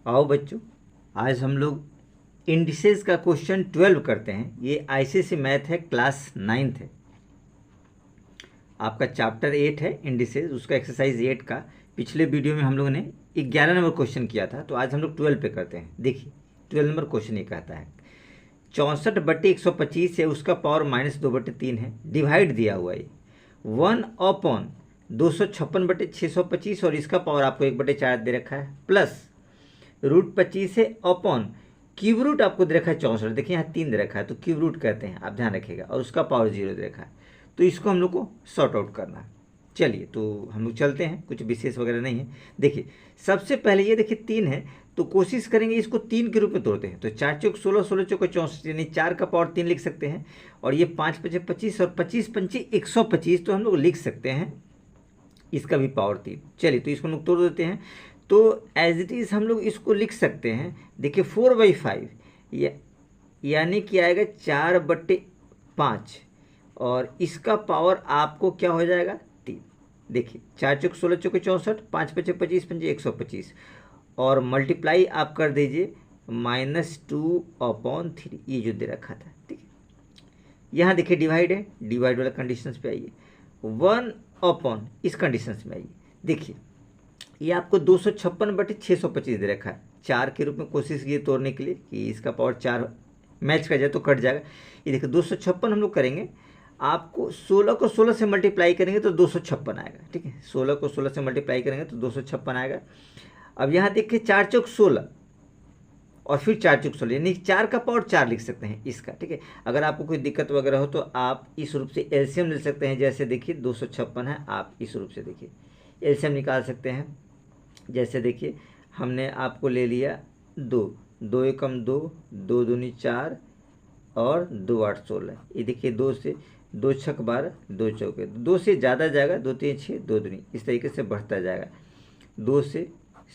आओ बच्चों, आज हम लोग इंडिसेस का क्वेश्चन 12 करते हैं। ये आईसीएसई मैथ है, क्लास 9th है। आपका चैप्टर 8 है इंडिसेस, उसका एक्सरसाइज 8 का पिछले वीडियो में हम लोगों ने 11 नंबर क्वेश्चन किया था, तो आज हम लोग 12 पे करते हैं। देखिए 12 नंबर क्वेश्चन ये कहता है 64/125 है, उसका पावर -2/3 है, डिवाइड दिया हुआ है 1/256/625 और इसका पावर आपको 1/4 दे रखा है, प्लस √25 है अपॉन क्यूब रूट आपको दे रखा है 64। देखिए यहाँ 3 दे रखा है तो क्यूब रूट कहते हैं, आप ध्यान रखिएगा, और उसका पावर 0 दे रखा है। तो इसको हम लोग को सॉर्ट आउट करना है। चलिए तो हम लोग चलते हैं, कुछ विशेष वगैरह नहीं है। देखिए सबसे पहले ये देखिए 3 है तो कोशिश करेंगे इसको 3 के रूप में तोड़ते हैं। तो 4 चौक 16, 16 चौक 64, यानी 4 का पावर 3 लिख सकते हैं। और ये 5 5 25 और 25 5 125, तो हम लोग लिख सकते हैं इसका भी पावर 3। चलिए तो इसको हम लोग तोड़ देते हैं। तो एज इट इज़ हम लोग इसको लिख सकते हैं। देखिए 4/5 यानी कि आएगा 4/5 और इसका पावर आपको क्या हो जाएगा 3। देखिए 4 चौक 16 चौक 64, 5 5 25 5 125 और मल्टीप्लाई आप कर दीजिए -2/3, ये जो दे रखा था। ठीक है, यहाँ देखिए डिवाइड है, डिवाइड वाला कंडीशंस पे आइए, 1/, इस कंडीशंस में आइए। देखिए ये आपको 256/625 दे रखा है। 4 के रूप में कोशिश कीजिए तोड़ने के लिए कि इसका पावर 4 मैच कर जाए तो कट जाएगा। ये देखिए 256 हम लोग करेंगे, आपको 16 को 16 से मल्टीप्लाई करेंगे तो 256 आएगा। ठीक है, 16 को 16 से मल्टीप्लाई करेंगे तो 256 आएगा। अब यहाँ देखिए 4 चौक 16 और फिर 4 चौक 16, यानी 4 का पावर 4 लिख सकते हैं इसका। ठीक है, अगर आपको कोई दिक्कत वगैरह हो तो आप इस रूप से एलसीएम ले सकते हैं। जैसे देखिए 256 है, आप इस रूप से देखिए एलसीएम निकाल सकते हैं। जैसे देखिए हमने आपको ले लिया 2, 2 एकम 2, 2 दूनी 4 और 2 8 16। ये देखिए 2 से 2 छक 12, 2 चौके 2 से ज़्यादा जाएगा, 2 3 6, 2 दूनी, इस तरीके से बढ़ता जाएगा। 2 से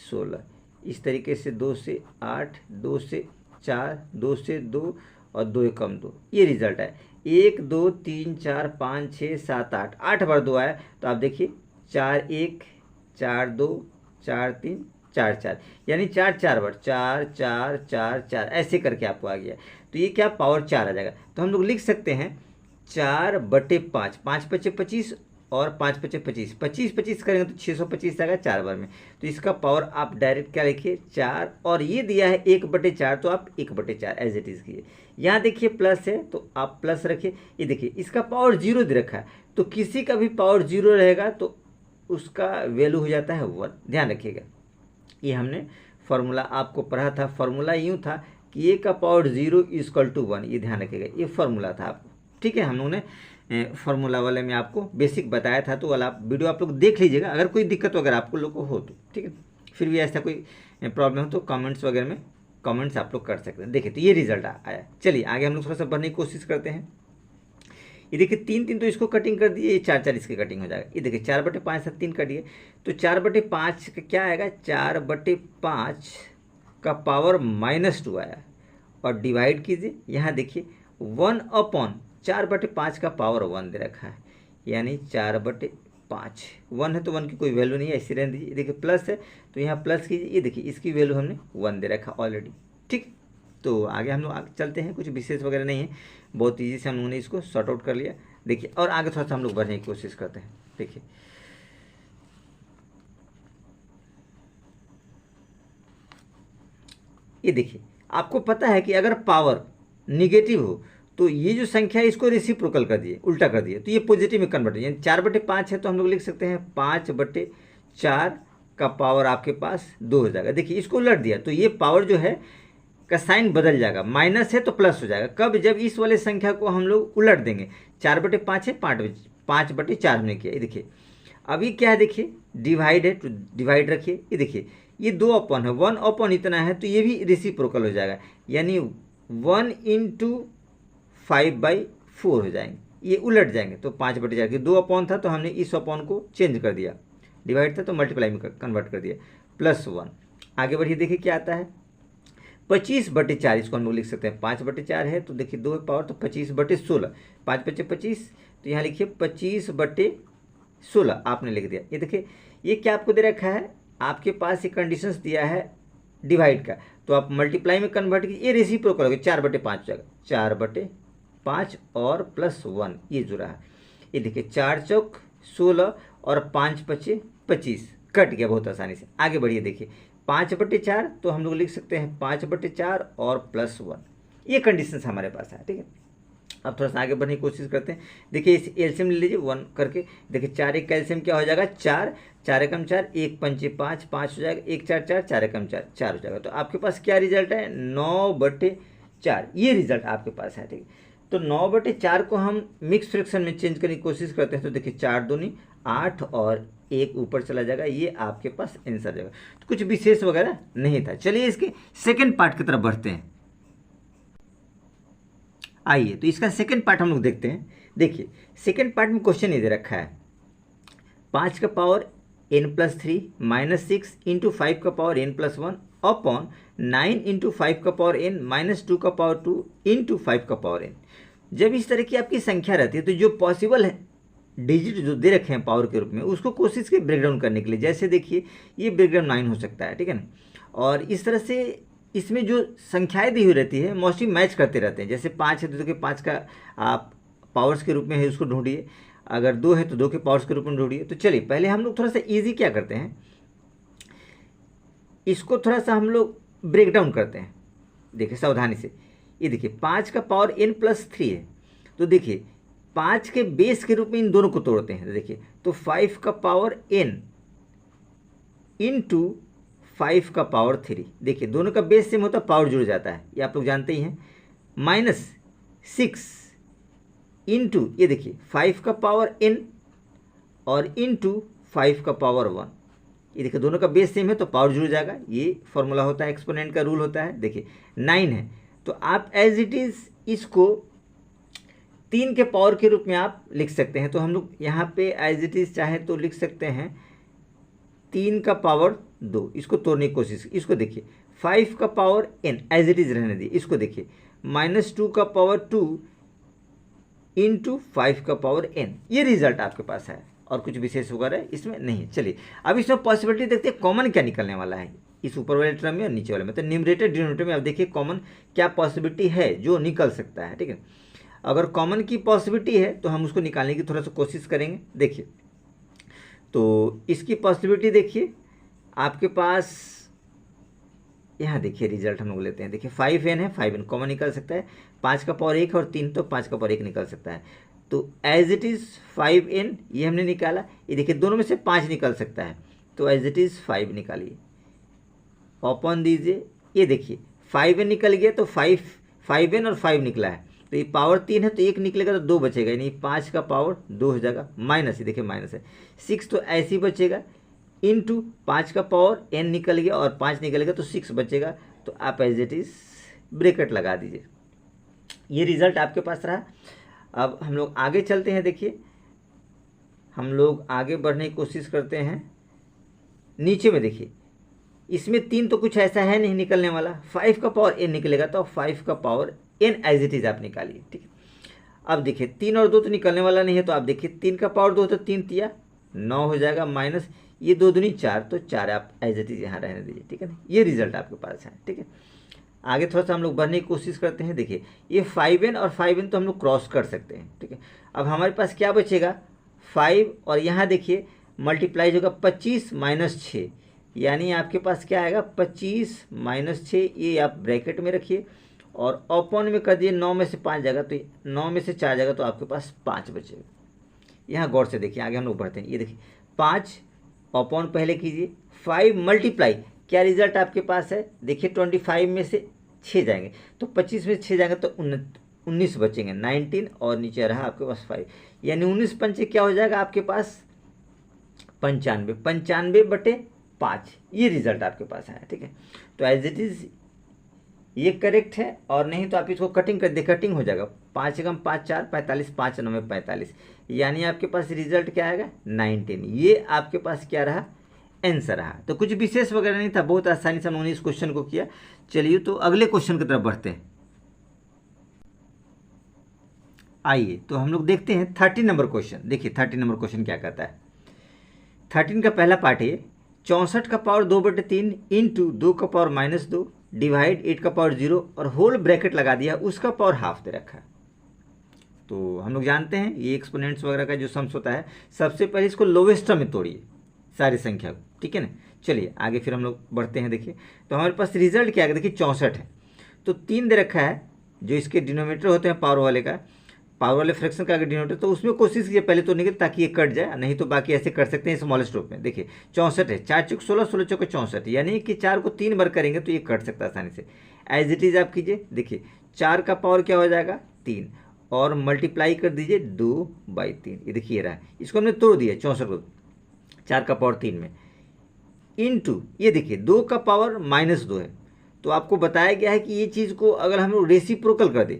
16, इस तरीके से 2 से 8, 2 से 4, 2 से 2 और 2 एकम 2, ये रिजल्ट है। 1 2 3 4 5 6 7 8, 8 बार 2 आया तो आप देखिए 4 1 4 2 4 3 4 4, यानी 4 4 बार 4 4 4 4 ऐसे करके आपको आ गया। तो ये क्या पावर 4 आ जाएगा। तो हम लोग लिख सकते हैं 4/5, 5 5 25 और 5 5 25, 25 25 करेंगे तो 625 आएगा 4 बार में। तो इसका पावर आप डायरेक्ट क्या लिखिए 4, और ये दिया है 1/4 तो आप 1/4 एज इट इज़ कीजिए। यहाँ देखिए प्लस है तो आप प्लस रखिए। ये देखिए इसका पावर 0 दे रखा है, तो किसी का भी पावर 0 रहेगा तो उसका वैल्यू हो जाता है 1। ध्यान रखिएगा, ये हमने फार्मूला आपको पढ़ा था। फार्मूला यूँ था कि ए का पावर 0 = 1, ये ध्यान रखिएगा, ये फार्मूला था आपको। ठीक है, हम लोगों ने फार्मूला वाले में आपको बेसिक बताया था, तो वाला वीडियो आप लोग देख लीजिएगा अगर कोई दिक्कत वगैरह आप लोग को हो तो। ठीक है, फिर भी ऐसा कोई प्रॉब्लम हो तो कमेंट्स वगैरह में कमेंट्स आप लोग कर सकते हैं। देखिए तो ये रिजल्ट आया। चलिए आगे हम लोग थोड़ा सा बढ़ने की कोशिश करते हैं। ये देखिए 3 3 तो इसको कटिंग कर दिए, ये 4 4 इसकी कटिंग हो जाएगा। ये देखिए 4/5 से 3 कटिए तो 4/5 का क्या आएगा, 4/5 का पावर -2 आया और डिवाइड कीजिए। यहाँ देखिए 1/4/5 का पावर 1 दे रखा है, यानी 4/5। 1 है तो 1 की कोई वैल्यू नहीं है, ऐसे रहने दीजिए। देखिए प्लस है तो यहाँ प्लस कीजिए, ये देखिए इसकी वैल्यू हमने 1 दे रखा ऑलरेडी। ठीक, तो आगे हम लोग आगे चलते हैं, कुछ विशेष वगैरह नहीं है, बहुत ईजी से हम लोगों ने इसको सॉर्ट आउट कर लिया। देखिए और आगे थोड़ा सा हम लोग बढ़ने की कोशिश करते हैं। देखिए ये देखिए आपको पता है कि अगर पावर निगेटिव हो तो ये जो संख्या है इसको रेसिप्रोकल कर दिए, उल्टा कर दिए, तो ये पॉजिटिव में कन्वर्ट, यानी 4/5 है तो हम लोग लिख सकते हैं 5/4 का पावर आपके पास 2 हो जाएगा। देखिए इसको उलट दिया तो ये पावर जो है का साइन बदल जाएगा, माइनस है तो प्लस हो जाएगा। कब, जब इस वाले संख्या को हम लोग उलट देंगे। 4/5 है, 5/4 हमने किया। ये देखिए अभी क्या है, देखिए डिवाइड है तो डिवाइड रखिए। ये देखिए ये 2/, है 1/, इतना है तो ये भी रेसिप्रोकल हो जाएगा, यानी 1 × 5/4 हो जाएंगे, ये उलट जाएंगे। तो 5/4 की 2/, था तो हमने इस अपॉन को चेंज कर दिया, डिवाइड था तो मल्टीप्लाई में कन्वर्ट कर दिया, +1। आगे बढ़िए, देखिए क्या आता है 25/4, इसको हम लोग लिख सकते हैं 5/4 है तो देखिए 2 पावर तो 25/16, 5 5 25, तो यहाँ लिखिए 25/16 आपने लिख दिया। ये देखिए ये क्या आपको दे रखा है, आपके पास ये कंडीशंस दिया है डिवाइड का, तो आप मल्टीप्लाई में कन्वर्ट कीजिए, ये रेसिप्रोकल हो गया, 4/5 हो जाएगा, 4/5 और +1 ये जुड़ा है। ये देखिए 4 चौक 16 और 5 पचे 25, कट गया बहुत आसानी से। आगे बढ़िए, देखिए 5/4 तो हम लोग लिख सकते हैं 5/4 और +1, ये कंडीशन हमारे पास है, ठीक है। अब थोड़ा सा आगे बढ़ने की कोशिश करते हैं। देखिए इस एलसीएम ले लीजिए 1 करके, देखिए 4 एक का एलसीएम क्या हो जाएगा 4, 4 एकम 4, 1 पंचे 5, 5 हो जाएगा, 1 4 4, 4 एकम 4, 4 हो जाएगा। तो आपके पास क्या रिजल्ट है 9/4, ये रिजल्ट आपके पास है, ठीक है। तो 9/4 को हम मिक्स फ्रैक्शन में चेंज करने की कोशिश करते हैं, तो देखिए 4 दूनी 8 और 1 ऊपर चला जाएगा, ये आपके पास आंसर जाएगा। तो कुछ विशेष वगैरह नहीं था। चलिए इसके सेकेंड पार्ट की तरफ बढ़ते हैं। आइए तो इसका सेकंड पार्ट हम लोग देखते हैं। देखिए सेकंड पार्ट में क्वेश्चन ये दे रखा है 5 का पावर n+3 -6 इंटू 5 का पावर n+1 अपॉन 9 इंटू 5 का पावर n -2 का पावर 2 इंटू 5 का पावर n। जब इस तरह की आपकी संख्या रहती है तो जो पॉसिबल है डिजिट जो दे रखे हैं पावर के रूप में, उसको कोशिश की ब्रेकडाउन करने के लिए। जैसे देखिए ये ब्रेकडाउन 9 हो सकता है, ठीक है ना। और इस तरह से इसमें जो संख्याएं दी हुई रहती है मोस्टली मैच करते रहते हैं। जैसे 5 है तो 2 के 5 का आप पावर्स के रूप में है उसको ढूंढिए, अगर 2 है तो 2 के पावर्स के रूप में ढूंढिए। तो चलिए पहले हम लोग थोड़ा सा इजी क्या करते हैं, इसको थोड़ा सा हम लोग ब्रेक डाउन करते हैं। देखिए सावधानी से, ये देखिए 5 का पावर n+3 है, तो देखिए 5 के बेस के रूप में इन दोनों को तोड़ते हैं। तो देखिए तो 5 का पावर n इंटू 5 का पावर 3, देखिए दोनों का बेस सेम होता है, पावर जुड़ जाता है, ये आप लोग जानते ही हैं। -6 इंटू ये देखिए 5 का पावर n और इंटू 5 का पावर 1, ये देखिए दोनों का बेस सेम है तो पावर जुड़ जाएगा, ये फॉर्मूला होता है, एक्सपोनेंट का रूल होता है। देखिए 9 है तो आप एज इट इज़ इसको 3 के पावर के रूप में आप लिख सकते हैं। तो हम लोग यहाँ पे एज इट इज़ चाहे तो लिख सकते हैं 3 का पावर 2, इसको तोड़ने की कोशिश, इसको देखिए 5 का power n as it is रहने दी, इसको देखिए -2 का पावर 2 इंटू 5 का पावर n, ये रिजल्ट आपके पास है और कुछ विशेष वगैरह इसमें नहीं। चलिए अब इसमें पॉसिबिलिटी देखते हैं कॉमन क्या निकलने वाला है इस ऊपर वाले टर्म में और नीचे वाले में। तो न्यूमरेटर डिनोमिनेटर में अब देखिए कॉमन क्या पॉसिबिलिटी है जो निकल सकता है, ठीक है। अगर कॉमन की पॉसिबिलिटी है तो हम उसको निकालने की थोड़ा सा कोशिश करेंगे। देखिए तो इसकी पॉसिबिलिटी देखिए आपके पास, यहाँ देखिए रिजल्ट हम लोग लेते हैं। देखिए 5n है, 5n कॉमन निकल सकता है, 5 का पावर 1 और 3 तो 5 का पावर 1 निकल सकता है। तो एज इट इज़ 5n ये हमने निकाला, ये देखिए दोनों में से 5 निकल सकता है, तो एज इट इज़ 5 निकालिए, ओपन दीजिए, ये देखिए 5n निकल गया तो 5n और 5 निकला है, तो ये पावर 3 है तो 1 निकलेगा तो 2 बचेगा, यानी 5 का पावर 2 हो जाएगा, माइनस, ये देखिए माइनस है, 6 तो ऐसे ही बचेगा, इंटू 5 का पावर n निकल गया और 5 निकलेगा तो 6 बचेगा। तो आप एज इट इज़ ब्रैकेट लगा दीजिए, ये रिजल्ट आपके पास रहा। अब हम लोग आगे चलते हैं। देखिए हम लोग आगे बढ़ने की कोशिश करते हैं। नीचे में देखिए इसमें 3 तो कुछ ऐसा है नहीं निकलने वाला, 5 का पावर n निकलेगा तो 5 का power n as it is आप निकालिए, ठीक है। अब देखिए 3 और 2 तो निकलने वाला नहीं है, तो आप देखिए 3 का पावर 2 तो 3 तिया 9 हो जाएगा, माइनस ये 2 दूनी 4 तो 4 आप एज इट इज़ यहाँ रहने दीजिए, ठीक है ना। ये रिजल्ट आपके पास है, ठीक है। आगे थोड़ा सा हम लोग बढ़ने की कोशिश करते हैं। देखिए ये 5n और 5n तो हम लोग क्रॉस कर सकते हैं, ठीक है। अब हमारे पास क्या बचेगा 5 और यहाँ देखिए मल्टीप्लाई होगा 25 - 6, यानी आपके पास क्या आएगा 25 - 6, ये आप ब्रैकेट में रखिए और ओपन में कर दिए, 9 में से 5 जाएगा तो 9 में से 4 जाएगा तो आपके पास 5 बचेगा। यहाँ गौर से देखिए, आगे हम लोग बढ़ते हैं। ये देखिए 5 ओपन पहले कीजिए, 5 मल्टीप्लाई, क्या रिजल्ट आपके पास है देखिए 25 में से 6 जाएंगे तो 25 में 6 जाएंगे तो 19 बचेंगे, 19 और नीचे रहा आपके पास 5, यानी 19 पंचे क्या हो जाएगा आपके पास 95, 95/5, ये रिजल्ट आपके पास है, ठीक है। तो एज इट इज़ ये करेक्ट है, और नहीं तो आप इसको कटिंग कर दे, कटिंग हो जाएगा, 5 एकम 5 4 45, 5 9 में 45, यानी आपके पास रिजल्ट क्या आएगा 19, ये आपके पास क्या रहा आंसर रहा। तो कुछ विशेष वगैरह नहीं था, बहुत आसानी से उन्होंने इस क्वेश्चन को किया। चलिए तो अगले क्वेश्चन की तरफ बढ़ते हैं। आइए तो हम लोग देखते हैं 13 नंबर क्वेश्चन। देखिए 13 नंबर क्वेश्चन क्या कहता है। 13 का पहला पार्ट है 64 का पावर 2/3 इंटू 2 का पावर -2 डिवाइड 8 का पावर 0 और होल ब्रैकेट लगा दिया, उसका पावर हाफ दे रखा है। तो हम लोग जानते हैं ये एक्सपोनेंट्स वगैरह का जो सम्स होता है, सबसे पहले इसको लोवेस्ट टर्म में तोड़िए सारी संख्या को, ठीक है ना। चलिए आगे फिर हम लोग बढ़ते हैं। देखिए तो हमारे पास रिजल्ट क्या है, देखिए 64 है, तो 3 दे रखा है जो इसके डिनोमिनेटर होते हैं पावर वाले का, पावर वाले फ्रैक्शन का अगर डिनोमिनेटर, तो उसमें कोशिश कीजिए पहले तोड़ने की ताकि ये कट जाए, नहीं तो बाकी ऐसे कर सकते हैं स्मॉलेस्ट रूप में। देखिए 64 है, 4 चौक 16, 16 चौक 64, यानी कि 4 को 3 बार करेंगे तो ये कट सकता है आसानी से। एज इट इज़ आप कीजिए, देखिए 4 का पावर क्या हो जाएगा 3 और मल्टीप्लाई कर दीजिए 2/3, ये देखिए रहा, इसको हमने तोड़ दिया 64 को 4 का पावर 3 में, इनटू ये देखिए 2 का पावर -2 है। तो आपको बताया गया है कि ये चीज़ को अगर हम लोग रेसिप्रोकल कर दें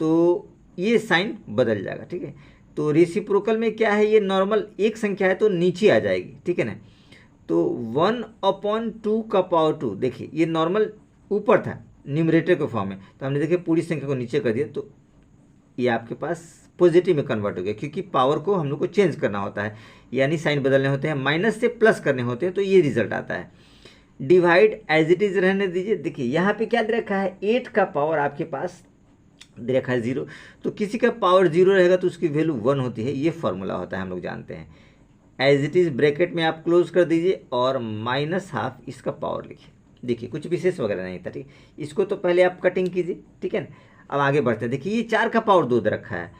तो ये साइन बदल जाएगा, ठीक है। तो रेसिप्रोकल में क्या है, ये नॉर्मल एक संख्या है तो नीचे आ जाएगी, ठीक है ना। तो 1/2 का पावर 2, देखिए ये नॉर्मल ऊपर था न्यूमरेटर के फॉर्म में, तो हमने देखिए पूरी संख्या को नीचे कर दिया, तो ये आपके पास पॉजिटिव में कन्वर्ट हो गया, क्योंकि पावर को हम लोग को चेंज करना होता है, यानी साइन बदलने होते हैं, माइनस से प्लस करने होते हैं, तो ये रिजल्ट आता है। डिवाइड एज इट इज रहने दीजिए। देखिए यहाँ पे क्या दे रखा है, 8 का पावर आपके पास दे रखा है 0, तो किसी का पावर 0 रहेगा तो उसकी वैल्यू 1 होती है, ये फॉर्मूला होता है, हम लोग जानते हैं। एज इट इज़ ब्रैकेट में आप क्लोज कर दीजिए और -½ इसका पावर लिखिए। देखिए कुछ विशेष वगैरह नहीं था, ठीक। इसको तो पहले आप कटिंग कीजिए, ठीक है ना। अब आगे बढ़ते हैं। देखिए ये 4 का पावर 2 दे रखा है,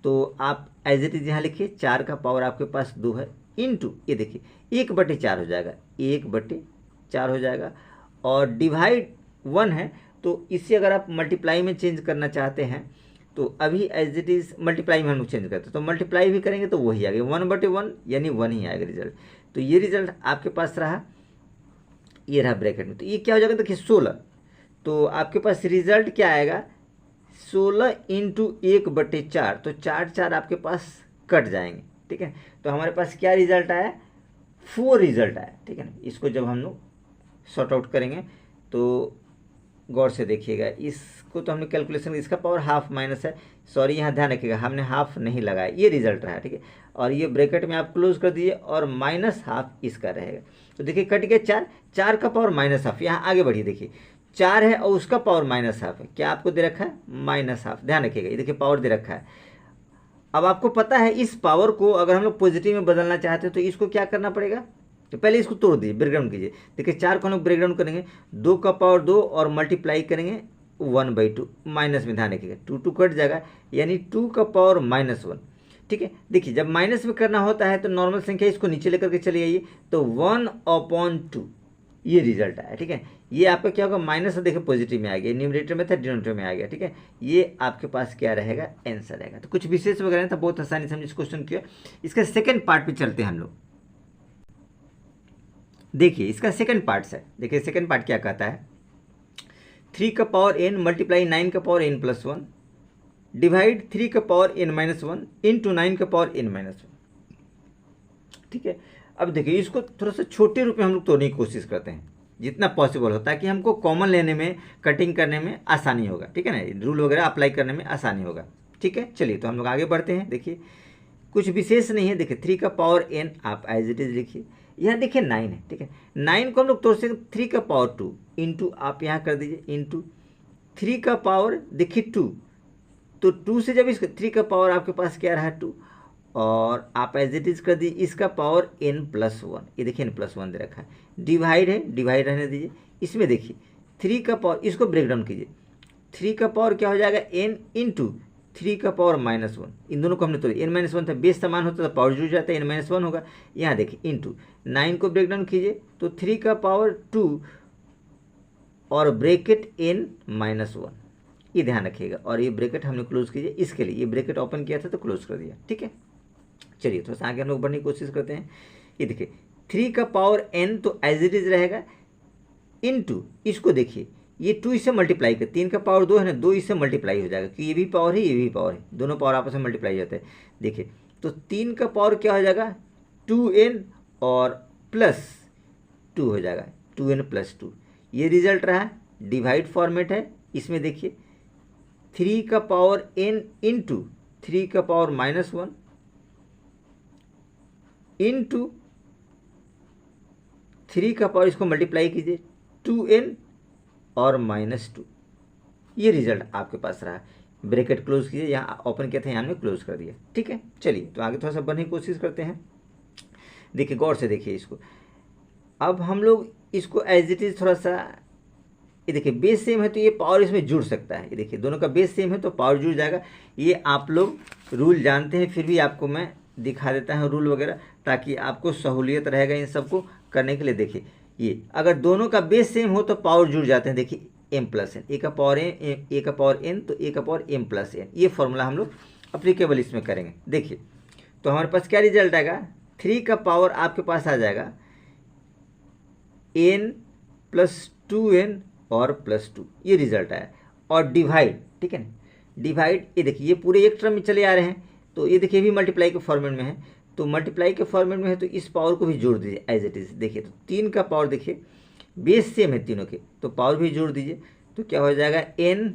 तो आप एज इट इज यहाँ लिखिए 4 का पावर आपके पास 2 है, इनटू ये देखिए 1/4 हो जाएगा, 1/4 हो जाएगा, और डिवाइड 1 है, तो इसे अगर आप मल्टीप्लाई में चेंज करना चाहते हैं तो अभी एज इट इज़ मल्टीप्लाई में हम लोग चेंज करते हैं, तो मल्टीप्लाई भी करेंगे तो वही आ गया 1/1, यानी 1 ही आएगा रिजल्ट। तो ये रिजल्ट आपके पास रहा, ये रहा ब्रैकेट में, तो ये क्या हो जाएगा, देखिए 16, तो आपके पास रिजल्ट क्या आएगा 16 इंटू 1/4, तो 4 आपके पास कट जाएंगे, ठीक है। तो हमारे पास क्या रिजल्ट आया, 4 रिजल्ट आया, ठीक है ना। इसको जब हम लोग सॉर्ट आउट करेंगे तो गौर से देखिएगा, इसको तो हमने कैलकुलेशन, इसका पावर हाफ माइनस है, सॉरी यहाँ ध्यान रखिएगा हमने हाफ नहीं लगाया, ये रिजल्ट रहा, ठीक है। और ये ब्रैकेट में आप क्लोज कर दीजिए और -½ इसका रहेगा, तो देखिए कट गया 4, 4 का पावर -½ यहाँ आगे बढ़िए, देखिए 4 है और उसका पावर -½ है, क्या आपको दे रखा है -½ ध्यान रखिएगा, ये देखिए पावर दे रखा है। अब आपको पता है इस पावर को अगर हम लोग पॉजिटिव में बदलना चाहते हैं तो इसको क्या करना पड़ेगा, तो पहले इसको तोड़ दीजिए, ब्रेकडाउन कीजिए। देखिए 4 को हम लोग ब्रेकडाउन करेंगे, 2 का पावर 2 और मल्टीप्लाई करेंगे 1/2, माइनस में ध्यान रखिएगा 2 कट जाएगा, यानी 2 का पावर -1, ठीक है। देखिए जब माइनस में करना होता है तो नॉर्मल संख्या इसको नीचे लेकर के चले आइए, तो 1/2 ये रिजल्ट आया, ठीक है। ये आपका क्या होगा, माइनस से देखिए पॉजिटिव में आ गया, न्यूमरेटर में था डिनोमिनेटर में आ गया, ठीक है। ये आपके पास क्या रहेगा, आंसर रहेगा। तो कुछ विशेष वगैरह था, बहुत आसानी से हमने इस क्वेश्चन किया। इसका सेकेंड पार्ट पे चलते हैं हम लोग। देखिए इसका सेकंड पार्ट है, देखिए सेकंड पार्ट क्या कहता है, 3 का पावर n मल्टीप्लाई 9 का पावर n+1 डिवाइड 3 का पावर n-1 इंटू 9 का पावर n-1, ठीक है। अब देखिए इसको थोड़ा सा छोटे रूप में हम लोग तोड़ने की कोशिश करते हैं जितना पॉसिबल होता है, कि हमको कॉमन लेने में, कटिंग करने में आसानी होगा, ठीक है ना, रूल वगैरह अप्लाई करने में आसानी होगा, ठीक है। चलिए तो हम लोग आगे बढ़ते हैं। देखिए कुछ विशेष नहीं है, देखिए 3 का पावर n आप एज इट इज लिखिए, यहाँ देखिए 9 है, ठीक है। 9 को हम लोग तोड़ सकते 3 का पावर 2 इंटू आप यहाँ कर दीजिए इंटू 3 का पावर देखिए 2, तो 2 से जब इस 3 का पावर आपके पास क्या रहा 2, और आप एज इट इज कर दीजिए इसका पावर n+1, ये देखिए n+1 दे रखा है, डिवाइड है, डिवाइड रहने दीजिए। इसमें देखिए 3 का पावर, इसको ब्रेक डाउन कीजिए, 3 का पावर क्या हो जाएगा n इंटू 3 का पावर -1, इन दोनों को हमने तोड़, n-1 था, बेस समान होता था पावर जुड़ जाता है, n-1 होगा। यहाँ देखिए इंटू 9 को ब्रेक डाउन कीजिए तो 3 का पावर 2 और ब्रैकेट n-1, ये ध्यान रखिएगा, और ये ब्रैकेट हमने क्लोज कीजिए, इसके लिए ये ब्रैकेट ओपन किया था तो क्लोज कर दिया, ठीक है। चलिए थोड़ा सा आगे हम लोग बढ़ने की कोशिश करते हैं। ये देखिए 3 का पावर n तो एज इट इज रहेगा, इंटू इसको देखिए ये 2 इससे मल्टीप्लाई कर, 3 का पावर 2 है ना, 2 इससे मल्टीप्लाई हो जाएगा, कि ये भी पावर है ये भी पावर है, दोनों पावर आपस में मल्टीप्लाई हो जाते हैं। देखिए तो 3 का पावर क्या हो जाएगा 2n और +2 हो जाएगा, 2n+2, ये रिजल्ट रहा। डिवाइड फॉर्मेट है, इसमें देखिए 3 का पावर n इंटू 3 का पावर -1 इंटू 3 का पावर इसको मल्टीप्लाई कीजिए 2n और -2, ये रिजल्ट आपके पास रहा। ब्रैकेट क्लोज कीजिए, यहाँ ओपन किया था यहाँ हमने क्लोज कर दिया। ठीक है, चलिए तो आगे थोड़ा सा बढ़ने की कोशिश करते हैं। देखिए गौर से देखिए इसको, अब हम लोग इसको एज इट इज थोड़ा सा, ये देखिए बेस सेम है तो ये पावर इसमें जुड़ सकता है। ये देखिए दोनों का बेस सेम है तो पावर जुड़ जाएगा। ये आप लोग रूल जानते हैं, फिर भी आपको मैं दिखा देता हूँ रूल वगैरह, ताकि आपको सहूलियत रहेगा इन सबको करने के लिए। देखिए ये अगर दोनों का बेस सेम हो तो पावर जुड़ जाते हैं। देखिए m प्लस एन, ए का पावर n तो a का पावर m प्लस एन, ये फॉर्मूला हम लोग अप्लीकेबल इसमें करेंगे। देखिए तो हमारे पास क्या रिजल्ट आएगा, 3 का पावर आपके पास आ जाएगा n प्लस 2n और +2, ये रिजल्ट आया। और डिवाइड, ठीक है ना, डिवाइड, ये देखिए ये पूरे एक टर्म में चले आ रहे हैं, तो ये देखिए भी मल्टीप्लाई के फॉर्मेट में है, तो मल्टीप्लाई के फॉर्मेट में है तो इस पावर को भी जोड़ दीजिए एज इट इज। देखिए तो 3 का पावर देखिए बेस सेम है तीनों के, तो पावर भी जोड़ दीजिए, तो क्या हो जाएगा n,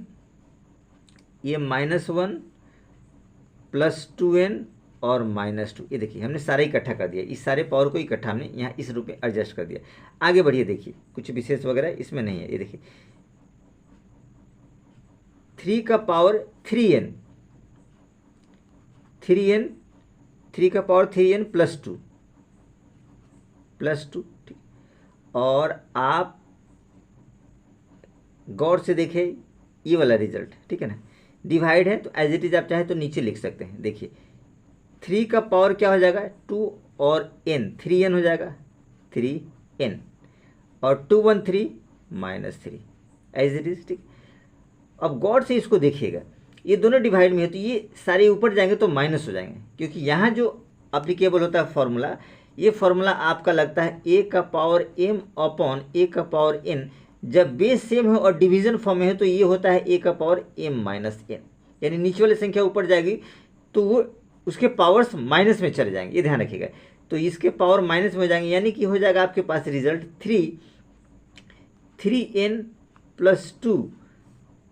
ये -1 प्लस 2n और -2। ये देखिए हमने सारा इकट्ठा कर दिया, इस सारे पावर को इकट्ठा हमने यहाँ इस रूप में एडजस्ट कर दिया। आगे बढ़िए, देखिए कुछ विशेष वगैरह इसमें नहीं है। ये देखिए 3 का पावर 3n, 3 का पावर 3n +2, ठीक। और आप गौर से देखें ये वाला रिजल्ट, ठीक है ना, डिवाइड है तो एज इट इज आप चाहे तो नीचे लिख सकते हैं। देखिए 3 का पावर क्या हो जाएगा 2 और n, 3n हो जाएगा 3n, और 2 1 3 -3 एज इट इज, ठीक। अब गौर से इसको देखिएगा, ये दोनों डिवाइड में है तो ये सारे ऊपर जाएंगे तो माइनस हो जाएंगे, क्योंकि यहाँ जो अप्लीकेबल होता है फॉर्मूला, ये फॉर्मूला आपका लगता है a का पावर m अपॉन a का पावर n। जब बेस सेम है और डिवीजन फॉर्म में है तो ये होता है a का पावर m माइनस n, यानी नीचे वाली संख्या ऊपर जाएगी तो वो उसके पावर्स माइनस में चले जाएंगे, ये ध्यान रखिएगा। तो इसके पावर माइनस में हो जाएंगे, यानी कि हो जाएगा आपके पास रिजल्ट 3n + 2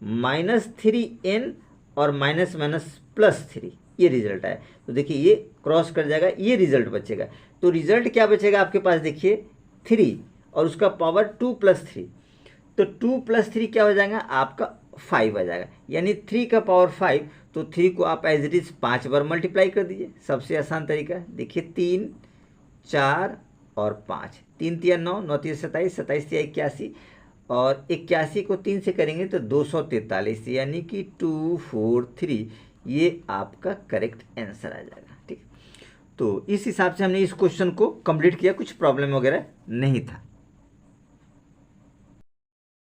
-3n और +3, ये रिजल्ट आया। तो देखिए ये क्रॉस कर जाएगा, ये रिजल्ट बचेगा। तो रिजल्ट क्या बचेगा आपके पास, देखिए 3 और उसका पावर 2 + 3, तो 2 + 3 क्या हो जाएगा आपका 5 आ जाएगा, यानी 3 का पावर 5। तो 3 को आप एज इट इज 5 बार मल्टीप्लाई कर दीजिए, सबसे आसान तरीका। देखिए 3 4 और 5, 3 3 9, 9 3 27, 27 3 81, और 81 को 3 से करेंगे तो 243, यानी कि 243, ये आपका करेक्ट आंसर आ जाएगा, ठीक। तो इस हिसाब से हमने इस क्वेश्चन को कंप्लीट किया, कुछ प्रॉब्लम वगैरह नहीं था।